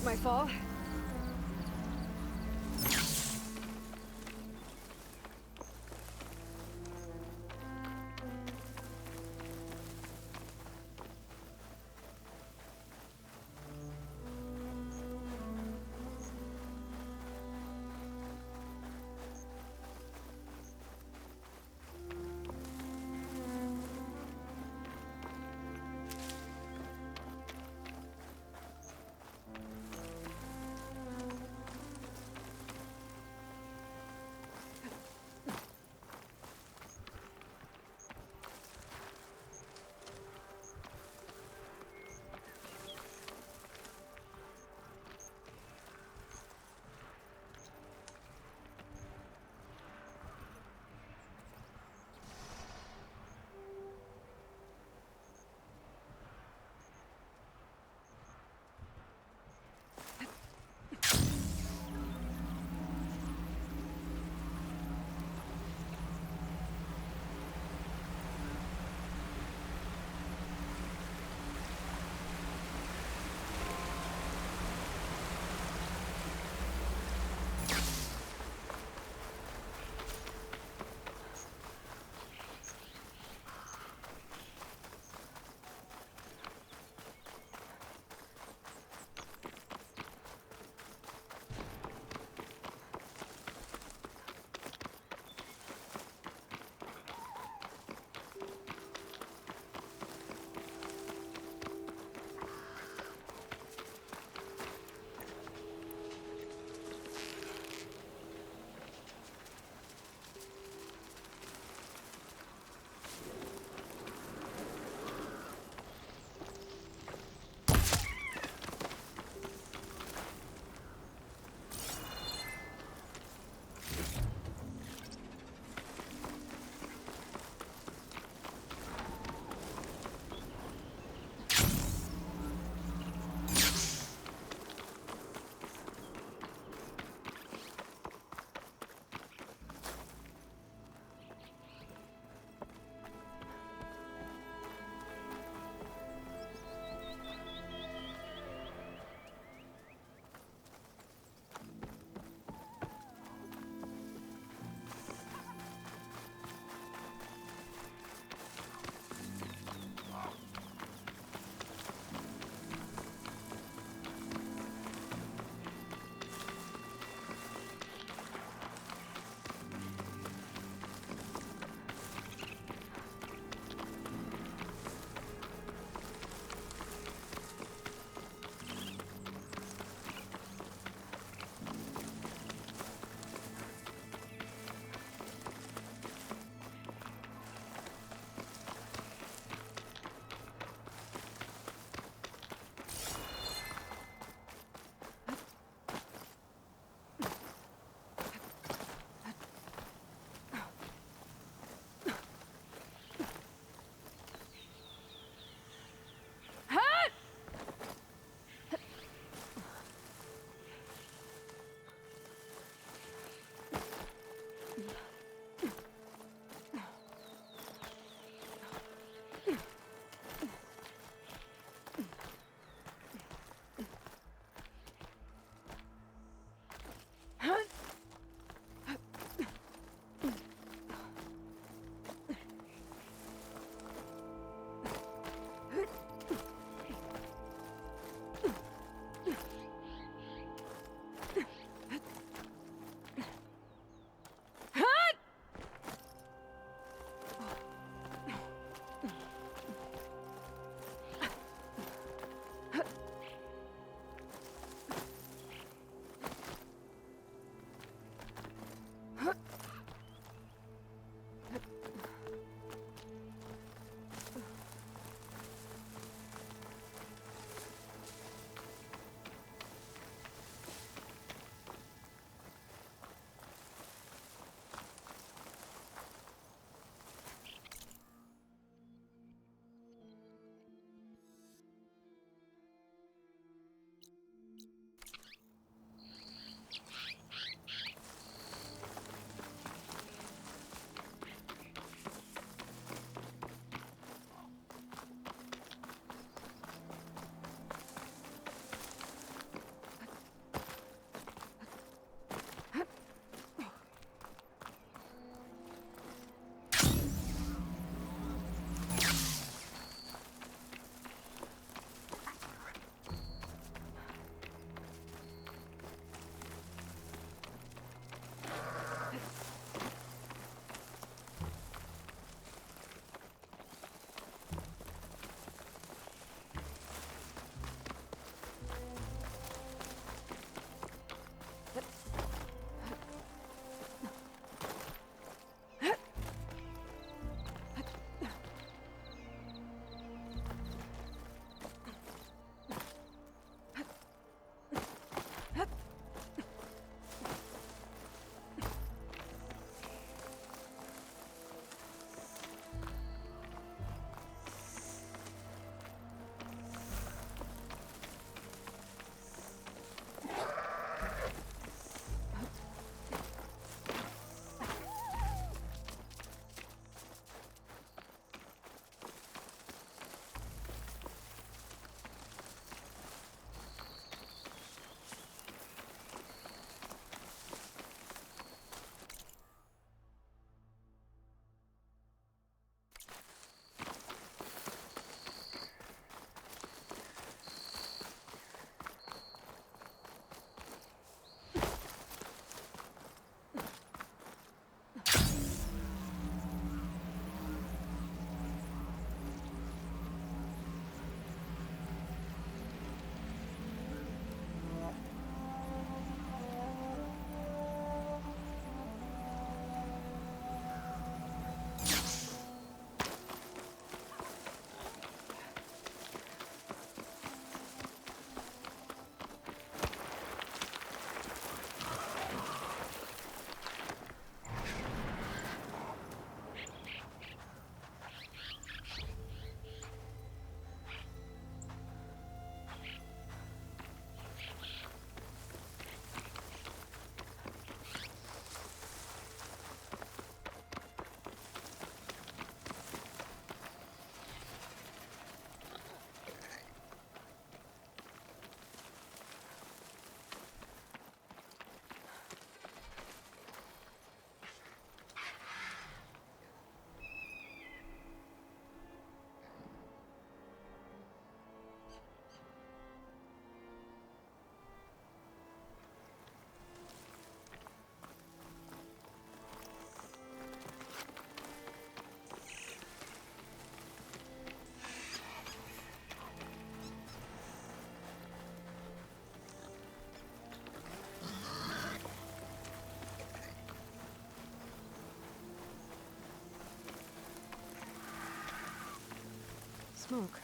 break my fall. Smoke.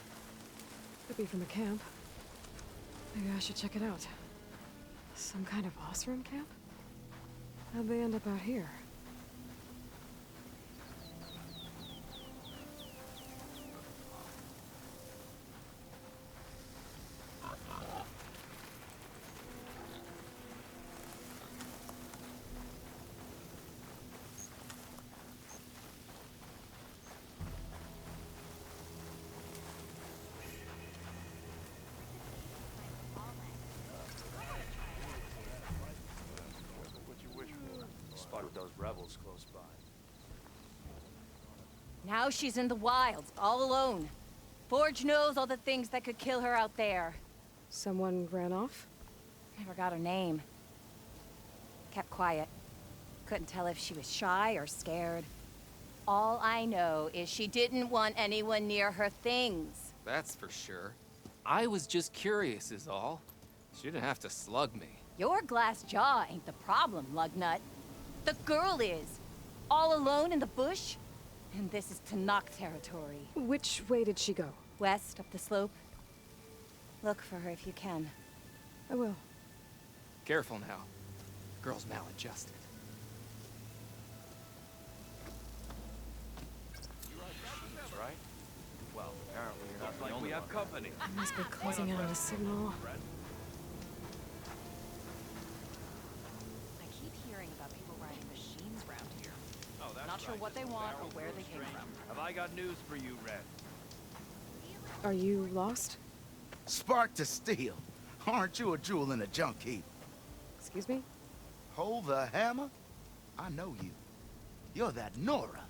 Could be from the camp. Maybe I should check it out. Some kind of Osram camp? How'd they end up out here? Spotted those rebels close by. Now she's in the wilds, all alone. Forge knows all the things that could kill her out there. Someone ran off? Never got her name. Kept quiet. Couldn't tell if she was shy or scared. All I know is she didn't want anyone near her things. That's for sure. I was just curious is all. She didn't have to slug me. Your glass jaw ain't the problem, lugnut. The girl is. All alone in the bush. And this is Tanakh territory. Which way did she go? West, up the slope. Look for her if you can. I will. Careful now. Girl's maladjusted. That's right. Well, apparently you're not the only one. Company. I must be closing in on a signal. I keep hearing about people riding machines around here. Oh, that's Not sure what they want or where they came from. Have I got news for you, Red? Are you lost? Spark to steel. Aren't you a jewel in a junk heap? Excuse me? Hold the hammer? I know you. You're that Nora.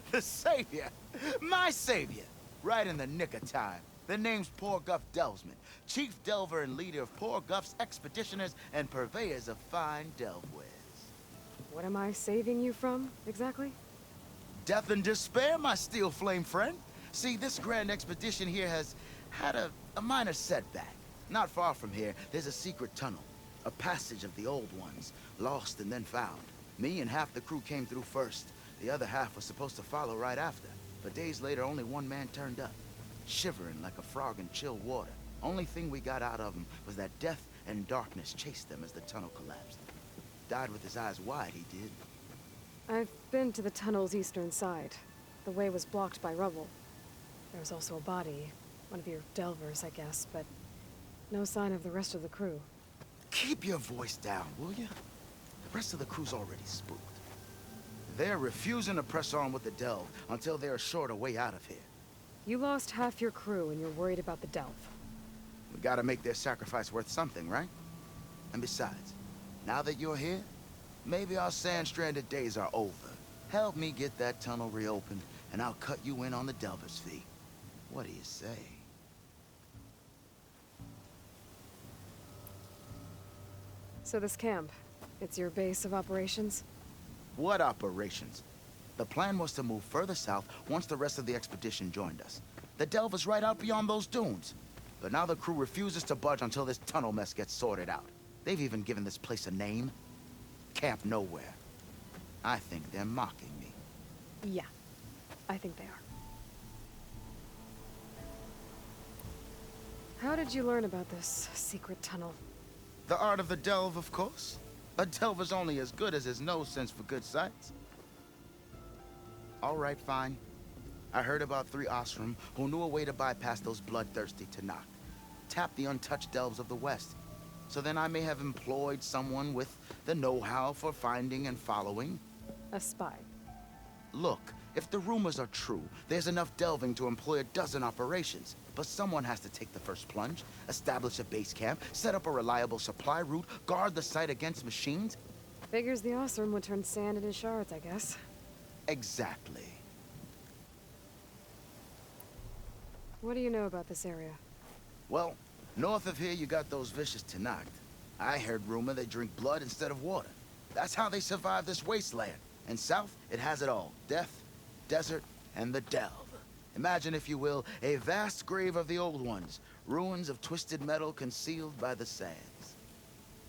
The savior. My savior. Right in the nick of time. The name's Poor Guff Delvesman, chief delver and leader of Poor Guff's expeditioners and purveyors of fine delve wares. What am I saving you from, exactly? Death and despair, my steel flame friend. See, this grand expedition here has had a minor setback. Not far from here, there's a secret tunnel. A passage of the old ones, lost and then found. Me and half the crew came through first. The other half was supposed to follow right after. But days later, only one man turned up, shivering like a frog in chill water. Only thing we got out of him was that death and darkness chased them as the tunnel collapsed. Died with his eyes wide, he did. I've been to the tunnel's eastern side. The way was blocked by rubble. There was also a body. One of your delvers, I guess, but no sign of the rest of the crew. Keep your voice down, will you? The rest of the crew's already spooked. They're refusing to press on with the delve until they're assured a way out of here. You lost half your crew and you're worried about the delve. We gotta make their sacrifice worth something, right? And besides, now that you're here, maybe our sand-stranded days are over. Help me get that tunnel reopened, and I'll cut you in on the delver's fee. What do you say? So this camp, it's your base of operations? What operations? The plan was to move further south once the rest of the expedition joined us. The delver's right out beyond those dunes. But now the crew refuses to budge until this tunnel mess gets sorted out. They've even given this place a name. Camp Nowhere. I think they're mocking me. Yeah, I think they are. How did you learn about this secret tunnel? The art of the delve, of course. A delver's only as good as his nose sense for good sights. All right, fine. I heard about 3 Osram who knew a way to bypass those bloodthirsty Tanakh. Tap the untouched delves of the West. So then I may have employed someone with the know-how for finding and following. A spy. Look, if the rumors are true, there's enough delving to employ a dozen operations. But someone has to take the first plunge, establish a base camp, set up a reliable supply route, guard the site against machines. Figures the Osram would turn sand into shards, I guess. Exactly. What do you know about this area? Well, north of here you got those vicious Tanakh. I heard rumor they drink blood instead of water. That's how they survive this wasteland. And south, it has it all. Death, desert, and the delve. Imagine, if you will, a vast grave of the old ones. Ruins of twisted metal concealed by the sands.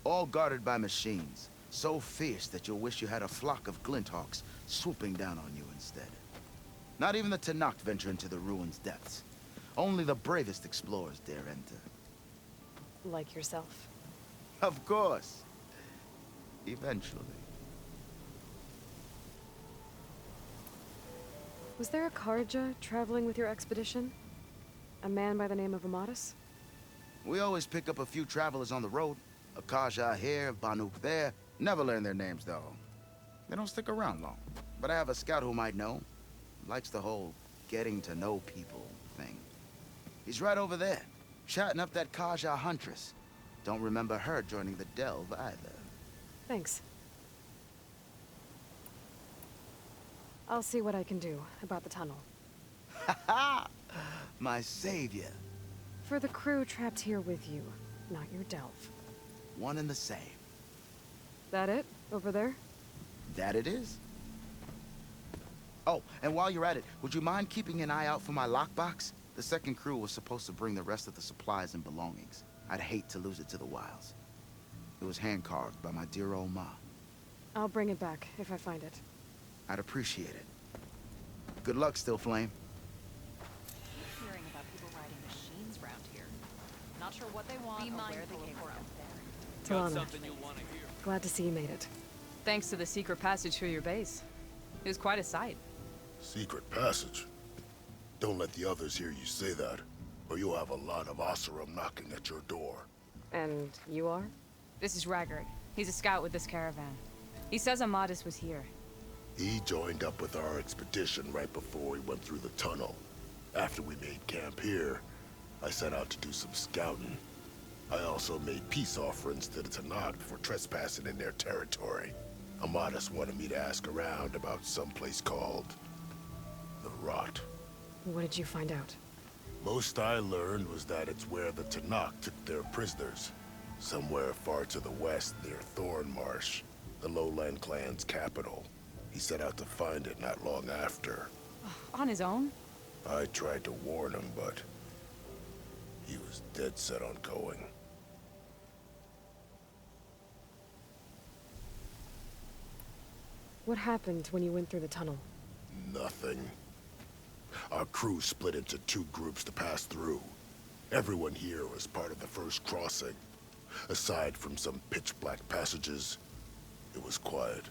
All guarded by machines. So fierce that you'll wish you had a flock of glinthawks swooping down on you instead. Not even the Tanakh venture into the ruins' depths. Only the bravest explorers dare enter. Like yourself. Of course. Eventually. Was there a Kharja traveling with your expedition? A man by the name of Amadis? We always pick up a few travelers on the road. A Kaja here, Banuk there. Never learn their names, though. They don't stick around long. But I have a scout who might know. Likes the whole getting to know people thing. He's right over there, chatting up that Kaja huntress. Don't remember her joining the Delve either. Thanks. I'll see what I can do about the tunnel. Ha ha! My savior. For the crew trapped here with you, not your Delve. One and the same. That it? Over there? That it is. Oh, and while you're at it, would you mind keeping an eye out for my lockbox? The second crew was supposed to bring the rest of the supplies and belongings. I'd hate to lose it to the wilds. It was hand-carved by my dear old ma. I'll bring it back if I find it. I'd appreciate it. Good luck, Still Flame. Keep hearing about people riding machines around here. Not sure what they want or where they came from. Talana, glad to see you made it. Thanks to the secret passage through your base. It was quite a sight. Secret passage? Don't let the others hear you say that, or you'll have a lot of Oseram knocking at your door. And you are? This is Raggard. He's a scout with this caravan. He says Amadis was here. He joined up with our expedition right before we went through the tunnel. After we made camp here, I set out to do some scouting. I also made peace offerings to the Tanakh for trespassing in their territory. Amadis wanted me to ask around about some place called the Rot. What did you find out? Most I learned was that it's where the Tanakh took their prisoners. Somewhere far to the west near Thornmarsh, the Lowland clan's capital. He set out to find it not long after. On his own? I tried to warn him, but he was dead set on going. What happened when you went through the tunnel? Nothing. Our crew split into two groups to pass through. Everyone here was part of the first crossing. Aside from some pitch-black passages, it was quiet.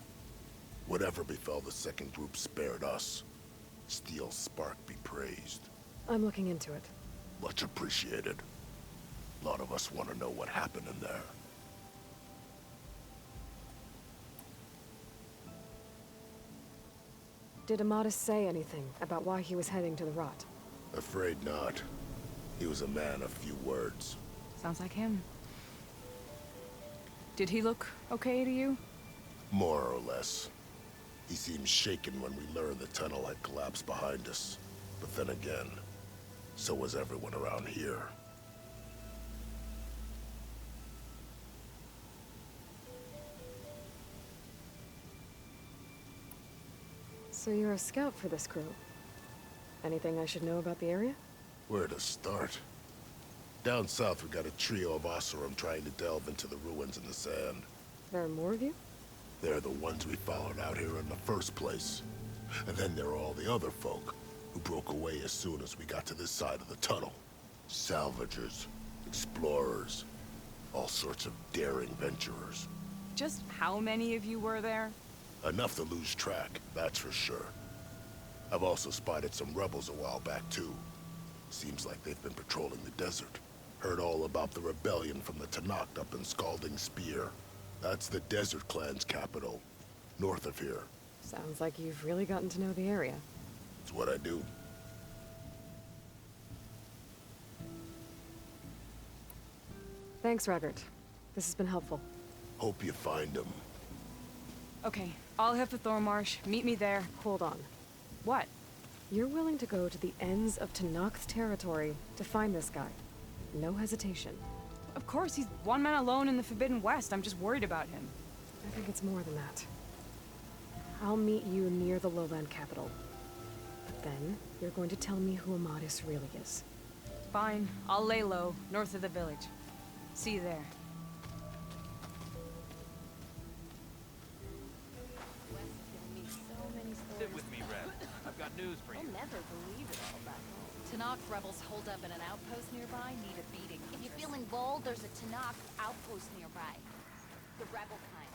Whatever befell the second group spared us. Steel Spark be praised. I'm looking into it. Much appreciated. A lot of us want to know what happened in there. Did Amadis say anything about why he was heading to the Rot? Afraid not. He was a man of few words. Sounds like him. Did he look okay to you? More or less. He seemed shaken when we learned the tunnel had collapsed behind us. But then again, so was everyone around here. So you're a scout for this crew. Anything I should know about the area? Where to start? Down south, we got a trio of Oseram trying to delve into the ruins in the sand. There are more of you? They're the ones we followed out here in the first place. And then there are all the other folk, who broke away as soon as we got to this side of the tunnel. Salvagers, explorers, all sorts of daring venturers. Just how many of you were there? Enough to lose track, that's for sure. I've also spotted some rebels a while back, too. Seems like they've been patrolling the desert. Heard all about the rebellion from the Tanakh up in Scalding Spear. That's the Desert Clan's capital, north of here. Sounds like you've really gotten to know the area. It's what I do. Thanks, Raggart. This has been helpful. Hope you find them. Okay, I'll head for Thornmarsh. Meet me there. Hold on. What? You're willing to go to the ends of Tanakh's territory to find this guy. No hesitation. Of course, he's one man alone in the Forbidden West. I'm just worried about him. I think it's more than that. I'll meet you near the lowland capital. But then, you're going to tell me who Amadis really is. Fine, I'll lay low, north of the village. See you there. Sit with me, Red. I've got news for you. They'll never believe it all back home. Tanakh rebels holed up in an outpost nearby need a beating. If you're feeling bold, there's a Tanakh outpost nearby. The rebel kind.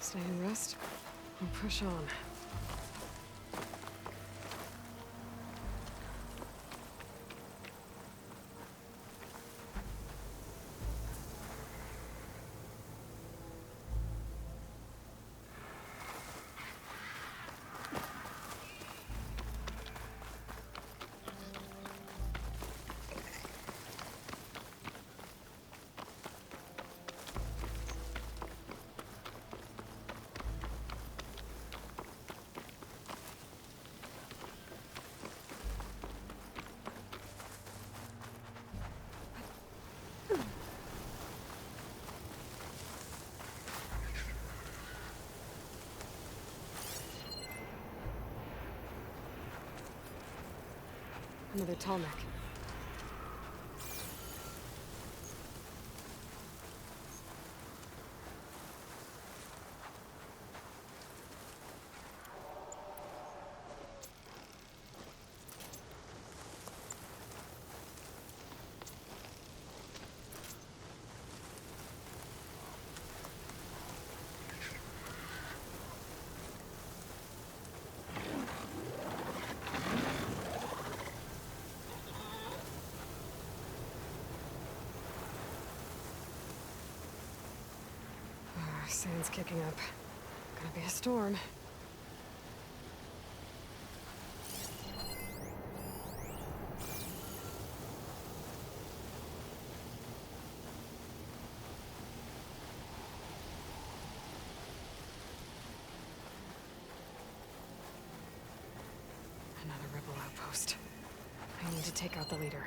Stay and rest, and push on. Another tall neck. Sand's kicking up. Gonna be a storm. Another rebel outpost. I need to take out the leader.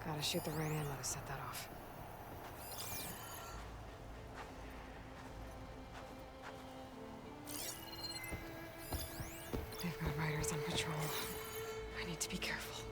Gotta shoot the right ammo to set that off. They've got riders on patrol. I need to be careful.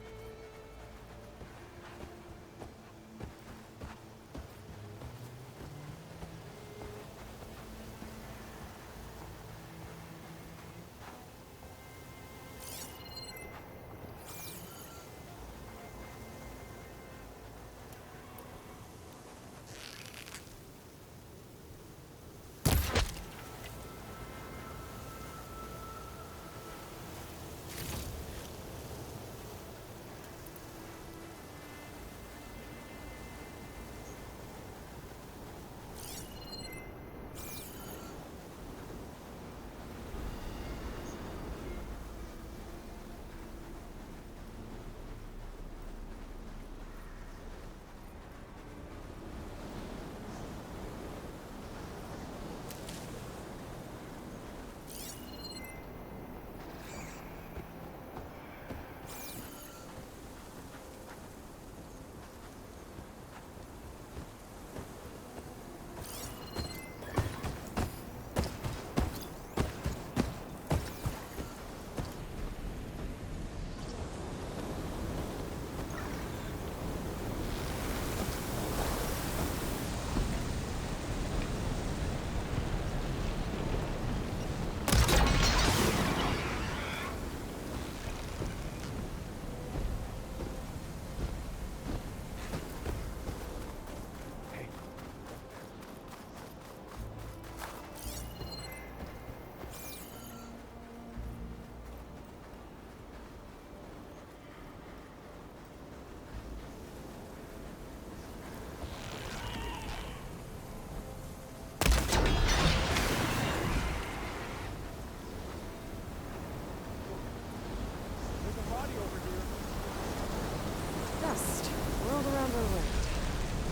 just whirled around our way.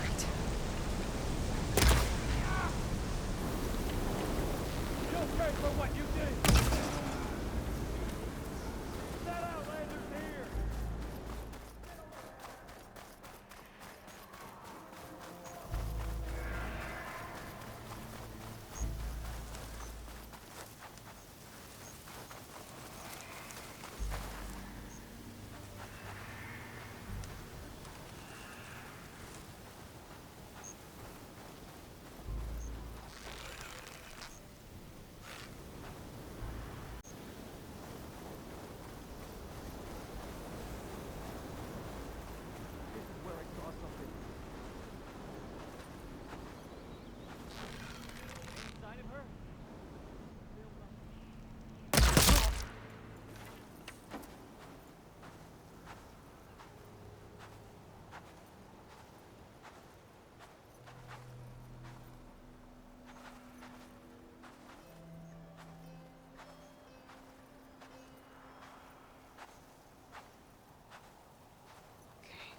Right. You'll pay for what you did! That Outlander's here!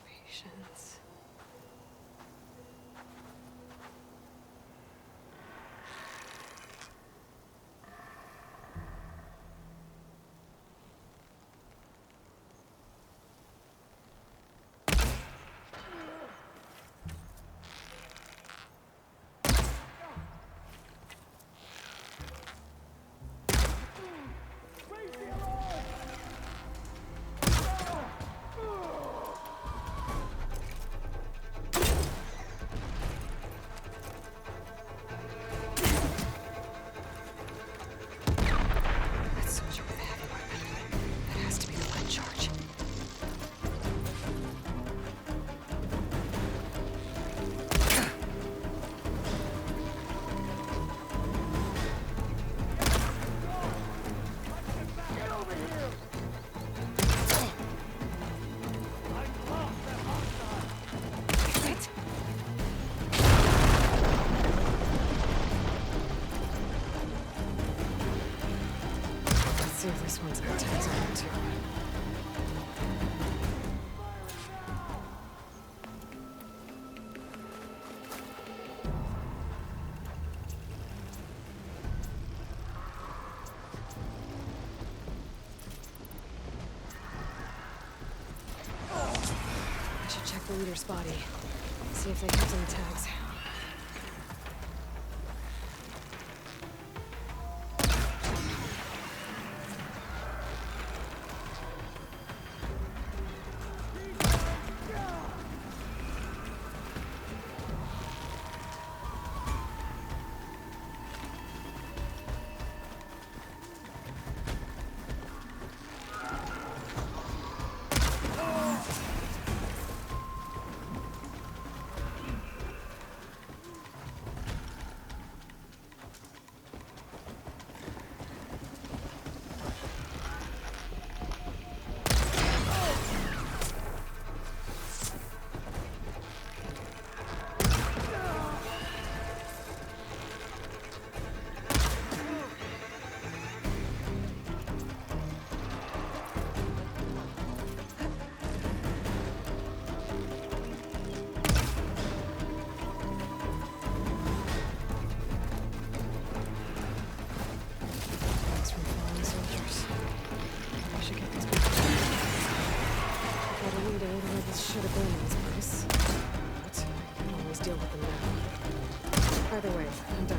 Patience. See if this one's got tags on it too. I should check the leader's body. See if they kept any tags. Should have been in this place. But I can always deal with them now. Either way, I'm done.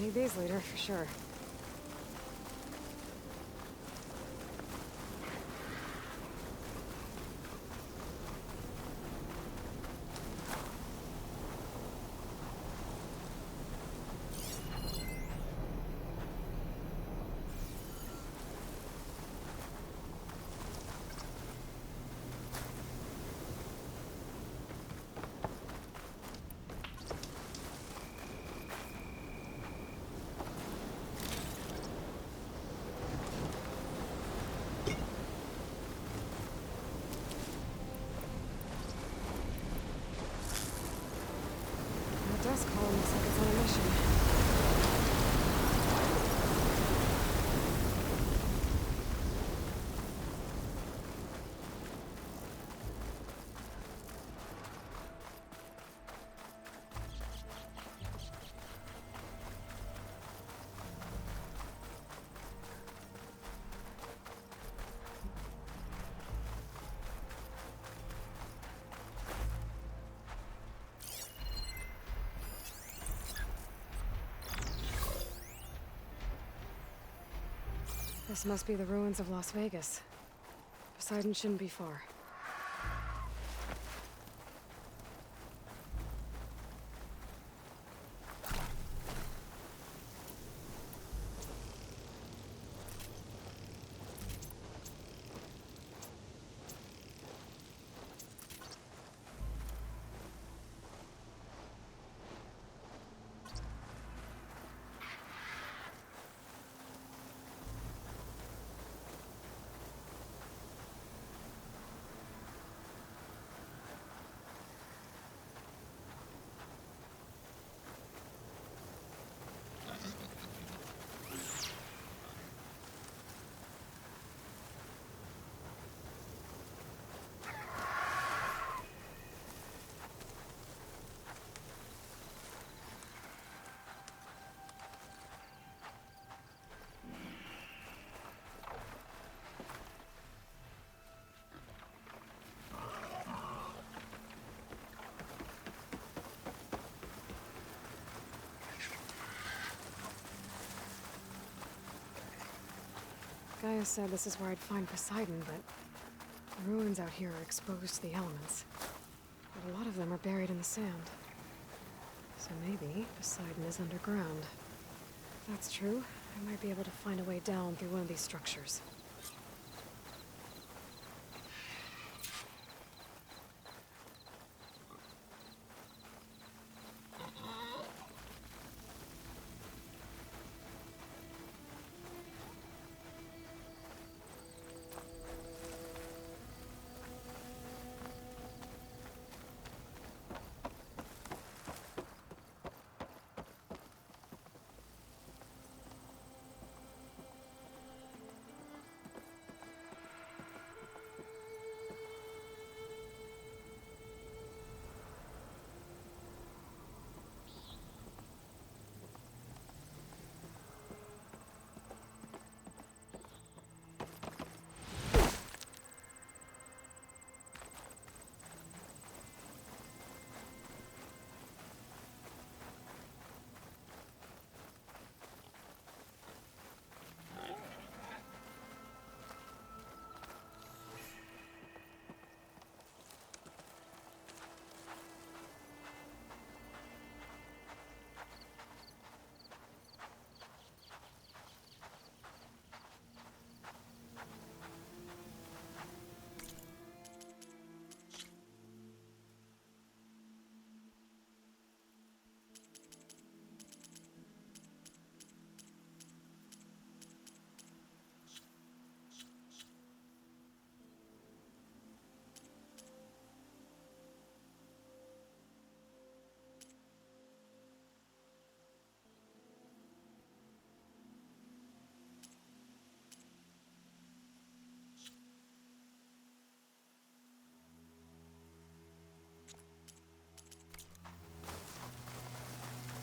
I'll need these later, for sure. The dust column looks like it's on a mission. This must be the ruins of Las Vegas. Poseidon shouldn't be far. Gaia said this is where I'd find Poseidon, but the ruins out here are exposed to the elements. But a lot of them are buried in the sand. So maybe Poseidon is underground. If that's true, I might be able to find a way down through one of these structures.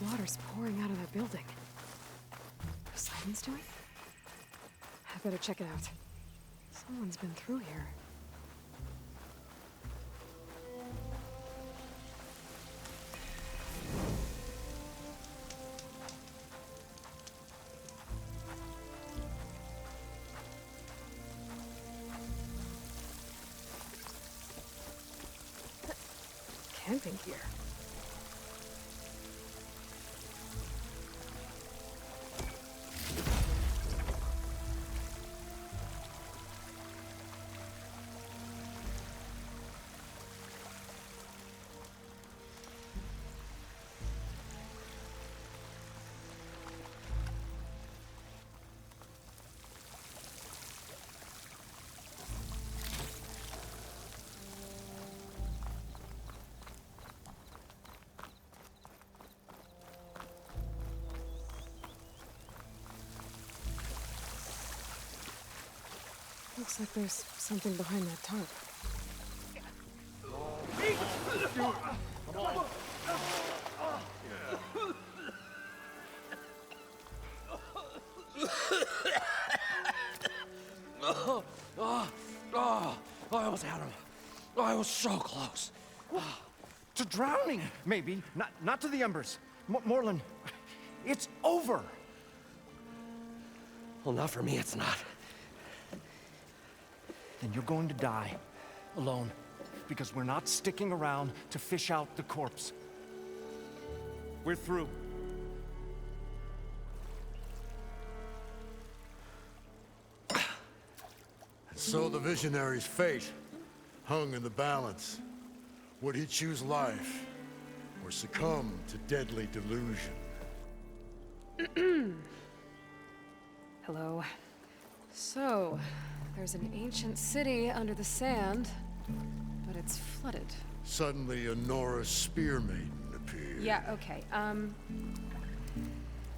Water's pouring out of that building. Poseidon's doing? I better check it out. Someone's been through here. camping gear. Looks like there's something behind that tarp. I almost had him. I was so close. To drowning, maybe. Not to the embers. Moreland, it's over. Well, not for me, it's not. Then you're going to die. Alone. Because we're not sticking around to fish out the corpse. We're through. So the visionary's fate hung in the balance. Would he choose life or succumb to deadly delusion? Hello. So, there's an ancient city under the sand, but it's flooded. Suddenly, a Norris spear maiden appeared. Yeah, okay,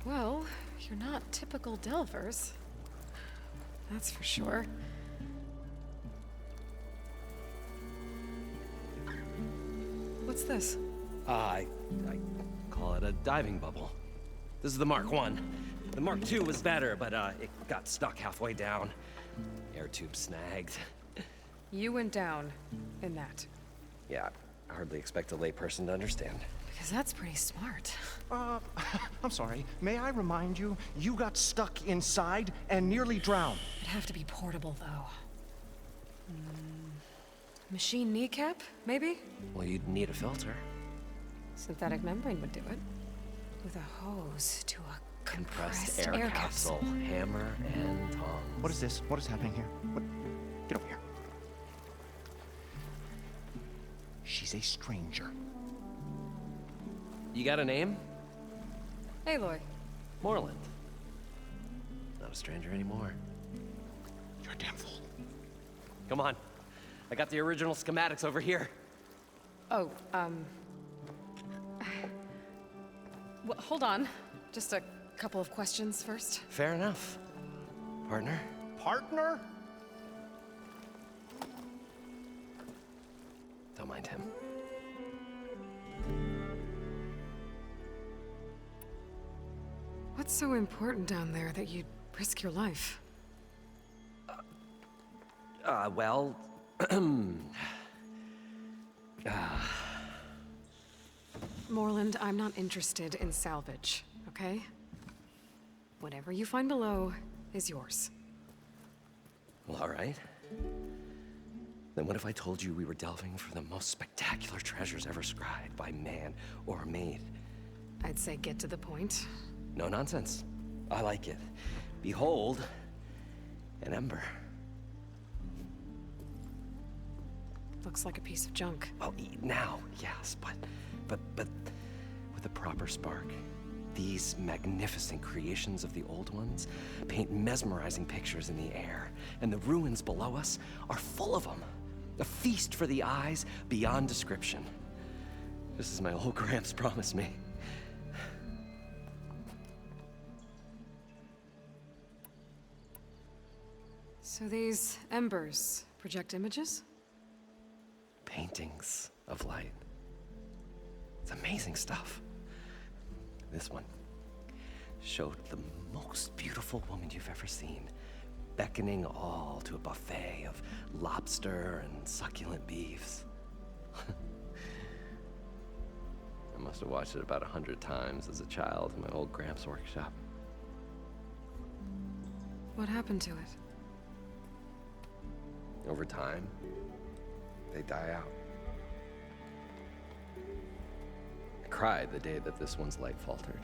well, you're not typical Delvers. That's for sure. What's this? I call it a diving bubble. This is the Mark I. The Mark II was better, but it got stuck halfway down. Air tube snagged. You went down in that. Yeah, I hardly expect a layperson to understand. Because that's pretty smart. I'm sorry. May I remind you, you got stuck inside and nearly drowned. It'd have to be portable, though. Machine kneecap, maybe? Well, you'd need a filter. Synthetic membrane would do it. With a hose to a Compressed air capsule. Hammer and tongs. What is this? What is happening here? What? Get over here. She's a stranger. You got a name? Aloy. Moreland. Not a stranger anymore. You're a damn fool. Come on. I got the original schematics over here. Oh, well, hold on. Just a couple of questions first. Fair enough. Partner? Partner? Don't mind him. What's so important down there that you'd risk your life? Well... Moreland, I'm not interested in salvage, okay? Whatever you find below is yours. Well, all right. Then what if I told you we were delving for the most spectacular treasures ever scribed by man or maid? I'd say get to the point. No nonsense. I like it. Behold, an ember. Looks like a piece of junk. Well, now, yes, but with a proper spark. These magnificent creations of the old ones paint mesmerizing pictures in the air, and the ruins below us are full of them. A feast for the eyes beyond description. Just as my old Gramps promised me. So these embers project images? Paintings of light. It's amazing stuff. This one showed the most beautiful woman you've ever seen, beckoning all to a buffet of lobster and succulent beefs. I must have watched it about 100 times as a child in my old Gramps workshop. What happened to it? Over time, they die out. cried the day that this one's light faltered.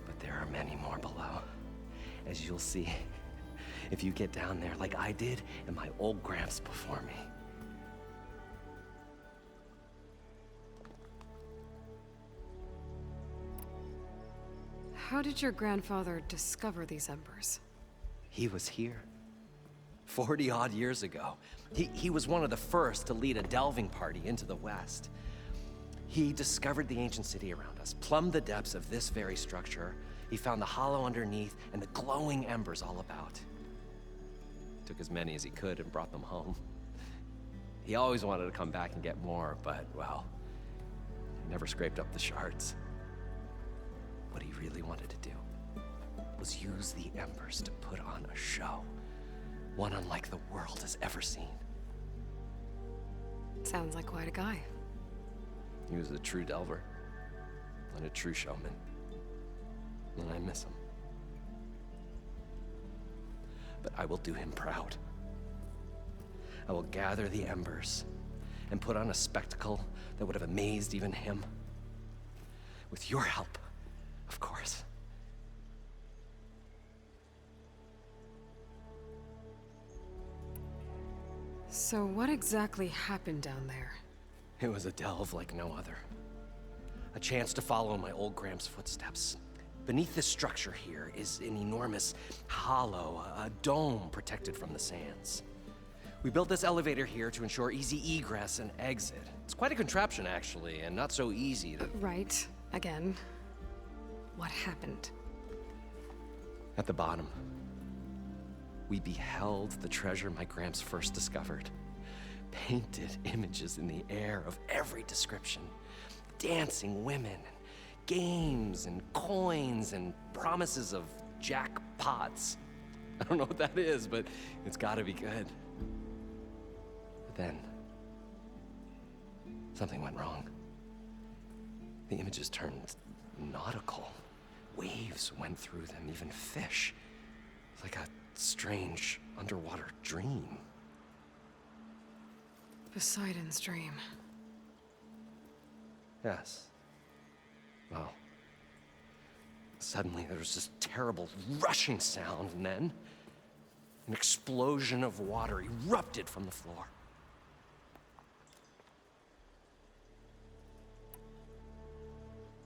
But there are many more below, as you'll see if you get down there like I did and my old Gramps before me. How did your grandfather discover these embers? He was here 40-odd years ago. He was one of the first to lead a delving party into the West. He discovered the ancient city around us, plumbed the depths of this very structure. He found the hollow underneath and the glowing embers all about. Took as many as he could and brought them home. He always wanted to come back and get more, but, well, he never scraped up the shards. What he really wanted to do was use the embers to put on a show, one unlike the world has ever seen. Sounds like quite a guy. He was a true delver and a true showman, and I miss him. But I will do him proud. I will gather the embers and put on a spectacle that would have amazed even him. With your help, of course. So what exactly happened down there? It was a delve like no other. A chance to follow in my old Gramps' footsteps. Beneath this structure here is an enormous hollow, a dome protected from the sands. We built this elevator here to ensure easy egress and exit. It's quite a contraption, actually, and not so easy to... Right. Again. What happened? At the bottom, we beheld the treasure my Gramps first discovered. Painted images in the air of every description. Dancing women, games and coins and promises of jackpots. I don't know what that is, but it's gotta be good. But then, something went wrong. The images turned nautical. Waves went through them, even fish. It's like a strange underwater dream. Poseidon's dream. Yes. Well, suddenly there was this terrible rushing sound, and then an explosion of water erupted from the floor.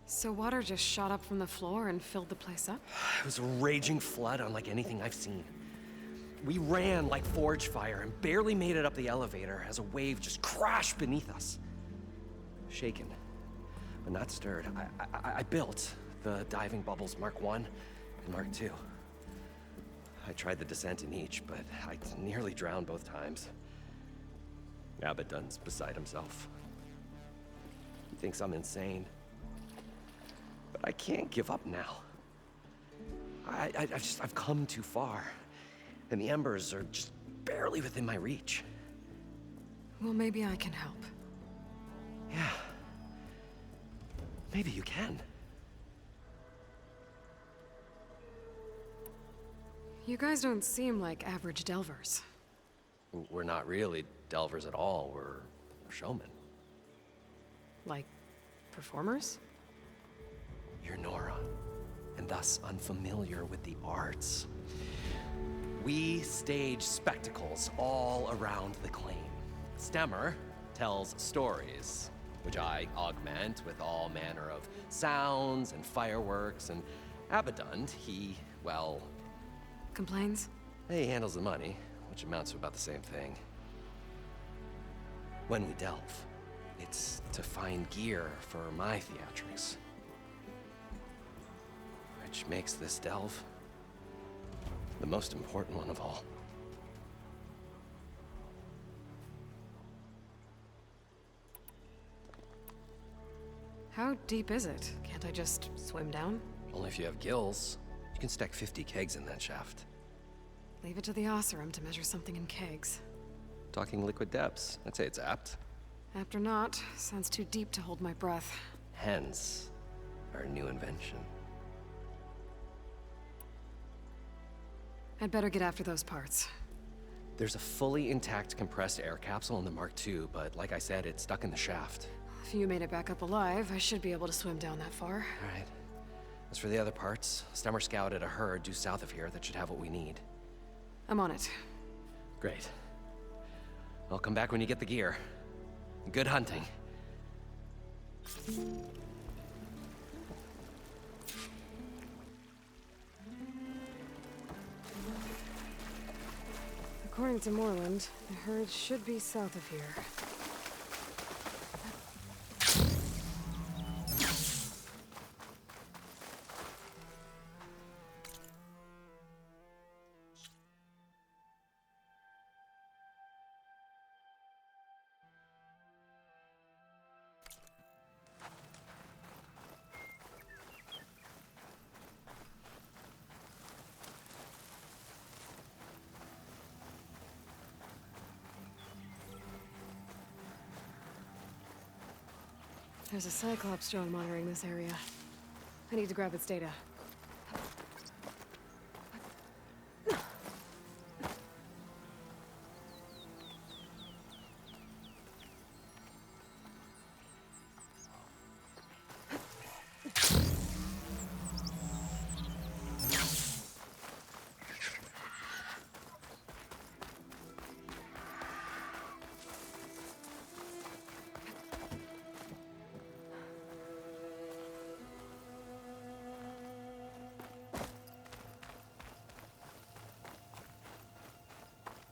So water just shot up from the floor and filled the place up? It was a raging flood unlike anything I've seen. We ran like forge fire and barely made it up the elevator as a wave just crashed beneath us. Shaken, but not stirred, I built the diving bubbles Mark I and Mark II. I tried the descent in each, but I nearly drowned both times. Abaddon's beside himself. He thinks I'm insane. But I can't give up now. I've come too far. And the embers are just barely within my reach. Well, maybe I can help. Yeah. Maybe you can. You guys don't seem like average delvers. We're not really delvers at all. We're showmen. Like, performers? You're Nora, and thus unfamiliar with the arts. We stage spectacles all around the claim. Stemmer tells stories, which I augment with all manner of sounds and fireworks, and Abaddon, he, well... Complains? He handles the money, which amounts to about the same thing. When we delve, it's to find gear for my theatrics. Which makes this delve the most important one of all. How deep is it? Can't I just swim down? Only if you have gills. You can stack 50 kegs in that shaft. Leave it to the Oseram to measure something in kegs. Talking liquid depths, I'd say it's apt. Apt or not, sounds too deep to hold my breath. Hence, our new invention. I'd better get after those parts. There's a fully intact compressed air capsule in the Mark II, but like I said, it's stuck in the shaft. If you made it back up alive, I should be able to swim down that far. All right. As for the other parts, Stemmer scouted a herd due south of here that should have what we need. I'm on it. Great. I'll come back when you get the gear. Good hunting. According to Moreland, the herd should be south of here. There's a Cyclops drone monitoring this area. I need to grab its data.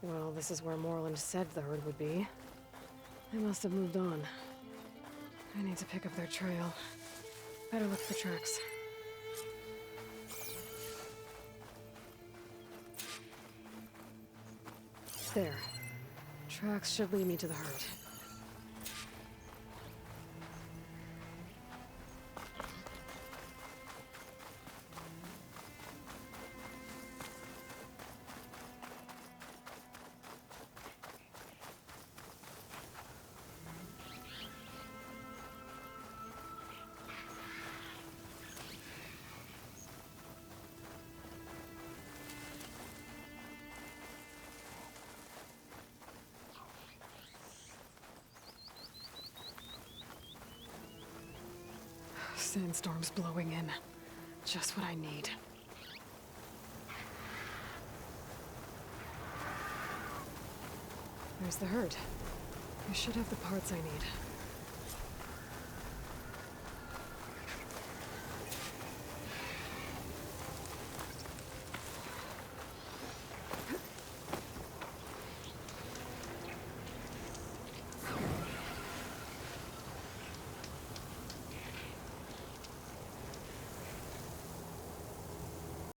Well, this is where Moreland said the herd would be. They must have moved on. I need to pick up their trail. Better look for tracks. There. Tracks should lead me to the herd. Sandstorm's blowing in. Just what I need. There's the herd. I should have the parts I need.